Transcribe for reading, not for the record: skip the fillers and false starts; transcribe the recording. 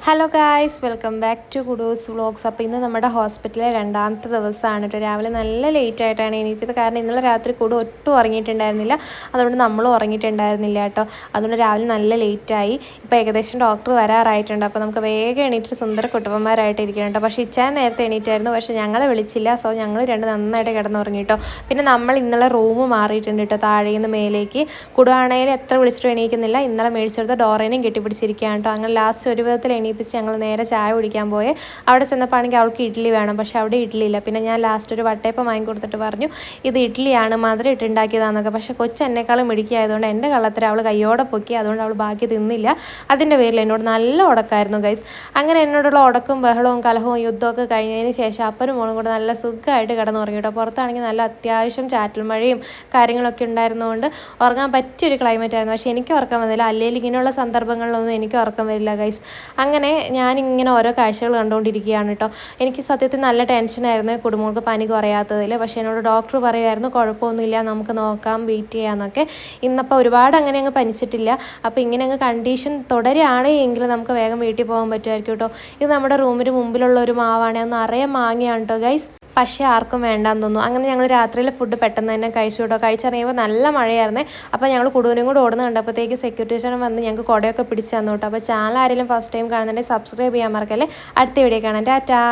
Hello guys, welcome back to Kudos vlogs. അപ്പോൾ ഇന്ന് നമ്മുടെ ഹോസ്പിറ്റലിലെ രണ്ടാമത്തെ ദിവസമാണ് കേട്ടോ. രാവിലെ നല്ല ലേറ്റ് ആയിട്ടാണ് എണീറ്റത്. കാരണം ഇന്നലെ രാത്രി കൂടെ ഒട്ടും ഉറങ്ങിയിട്ടുണ്ടായിരുന്നില്ല. അതുകൊണ്ട് നമ്മളും ഉറങ്ങിയിട്ടുണ്ടായിരുന്നില്ല കേട്ടോ. അതുകൊണ്ട് രാവിലെ നല്ല ലേറ്റായി. ഇപ്പോൾ ഏകദേശം ഡോക്ടർ വരാറായിട്ടുണ്ട്. അപ്പോൾ നമുക്ക് വേഗം എണീറ്റിട്ട് സുന്ദര കുട്ടപ്പന്മാരായിട്ട് ഇരിക്കണം കേട്ടോ. പക്ഷേ ഇച്ചാൻ നേരത്തെ എണീറ്റായിരുന്നു, പക്ഷേ ഞങ്ങളെ വിളിച്ചില്ല. സോ ഞങ്ങൾ രണ്ട് നന്നായിട്ട് കിടന്നുറങ്ങി കേട്ടോ. പിന്നെ നമ്മൾ ഇന്നലെ റൂം മാറിയിട്ടുണ്ട് കേട്ടോ, താഴെ നിന്ന് മേലേക്ക്. കുടുവാണയിൽ എത്ര വിളിച്ചിട്ടും എണീക്കുന്നില്ല. ഇന്നലെ മേടിച്ചെടുത്ത ഡോറേനെയും കെട്ടിപ്പിടിച്ചിരിക്കുകയാണ് കേട്ടോ. അങ്ങനെ ലാസ്റ്റ് ഒരു വിധത്തിൽ എണീപ്പിച്ച് ഞങ്ങൾ നേരെ ചായ കുടിക്കാൻ പോയി. അവിടെ ചെന്നപ്പോഴാണെങ്കിൽ അവൾക്ക് ഇഡ്ഡലി വേണം, പക്ഷേ അവിടെ ഇഡ്ഡലി ഇല്ല. പിന്നെ ഞാൻ ലാസ്റ്റ് ഒരു വട്ടയപ്പം വാങ്ങി കൊടുത്തിട്ട് പറഞ്ഞു ഇത് ഇഡ്ഡലിയാണ്, മധുരം ഇട്ടുണ്ടാക്കിയതാണെന്നൊക്കെ. പക്ഷേ കൊച്ചു എന്നെക്കാളും മിടിക്കായതുകൊണ്ട് എൻ്റെ കള്ളത്തിൽ അവൾ കയ്യോടെ പൊക്കി. അതുകൊണ്ട് അവൾ ബാക്കി തിന്നില്ല. അതിൻ്റെ പേരിൽ എന്നോട് നല്ല ഉടക്കായിരുന്നു ഗൈസ്. അങ്ങനെ എന്നോടുള്ള ഉടക്കും ബഹളവും കലഹവും യുദ്ധമൊക്കെ കഴിഞ്ഞതിന് ശേഷം അപ്പനും മോളും കൂടെ നല്ല സുഖമായിട്ട് കിടന്നുറങ്ങി കേട്ടോ. പുറത്താണെങ്കിൽ നല്ല അത്യാവശ്യം ചാറ്റൽ മഴയും കാര്യങ്ങളൊക്കെ ഉണ്ടായിരുന്നതുകൊണ്ട് ഉറങ്ങാൻ പറ്റിയൊരു ക്ലൈമറ്റ് ആയിരുന്നു. പക്ഷേ എനിക്ക് ഉറക്കം വന്നില്ല. അല്ലെങ്കിൽ ഇങ്ങനെയുള്ള സന്ദർഭങ്ങളിലൊന്നും എനിക്ക് ഉറക്കം വരില്ല ഗൈസ്. അങ്ങനെ ഞാനിങ്ങനെ ഓരോ കാഴ്ചകൾ കണ്ടുകൊണ്ടിരിക്കുകയാണ് കേട്ടോ. എനിക്ക് സത്യത്തിൽ നല്ല ടെൻഷനായിരുന്നു കുടുംബങ്ങൾക്ക് പനി കുറയാത്തതിൽ. പക്ഷേ എന്നോട് ഡോക്ടർ പറയുമായിരുന്നു കുഴപ്പമൊന്നുമില്ല, നമുക്ക് നോക്കാം, വെയിറ്റ് ചെയ്യാമെന്നൊക്കെ. ഇന്നപ്പോൾ ഒരുപാട് അങ്ങനെ അങ്ങ് പനിച്ചിട്ടില്ല. അപ്പോൾ ഇങ്ങനെ അങ്ങ് കണ്ടീഷൻ തുടരുകയാണെങ്കിൽ നമുക്ക് വേഗം വീട്ടിൽ പോകാൻ പറ്റുമായിരിക്കും കേട്ടോ. ഇത് നമ്മുടെ റൂമിന് മുമ്പിലുള്ള ഒരു മാവാണ്, അത് നിറയെ മാങ്ങയാണ് കേട്ടോ ഗൈസ്. പക്ഷേ ആർക്കും വേണ്ടാന്ന് തോന്നുന്നു. അങ്ങനെ ഞങ്ങൾ രാത്രിയിലെ ഫുഡ് പെട്ടെന്ന് തന്നെ കഴിച്ചു കേട്ടോ. കഴിച്ചറിയുമ്പോൾ നല്ല മഴയായിരുന്നേ. അപ്പോൾ ഞങ്ങൾ കുടുവിനും കൂടെ ഓടുന്ന കണ്ടപ്പോഴത്തേക്ക് സെക്യൂരിറ്റി ചേട്ടൻ വന്ന് ഞങ്ങൾക്ക് കുടയൊക്കെ പിടിച്ച് തന്നു കേട്ടോ. അപ്പോൾ ചാനൽ ആരെങ്കിലും ഫസ്റ്റ് ടൈം കാണുന്നുണ്ടെങ്കിൽ സബ്സ്ക്രൈബ് ചെയ്യാൻ മറക്കല്ലേ. അടുത്ത വീഡിയോ കാണാം. ടാറ്റാ.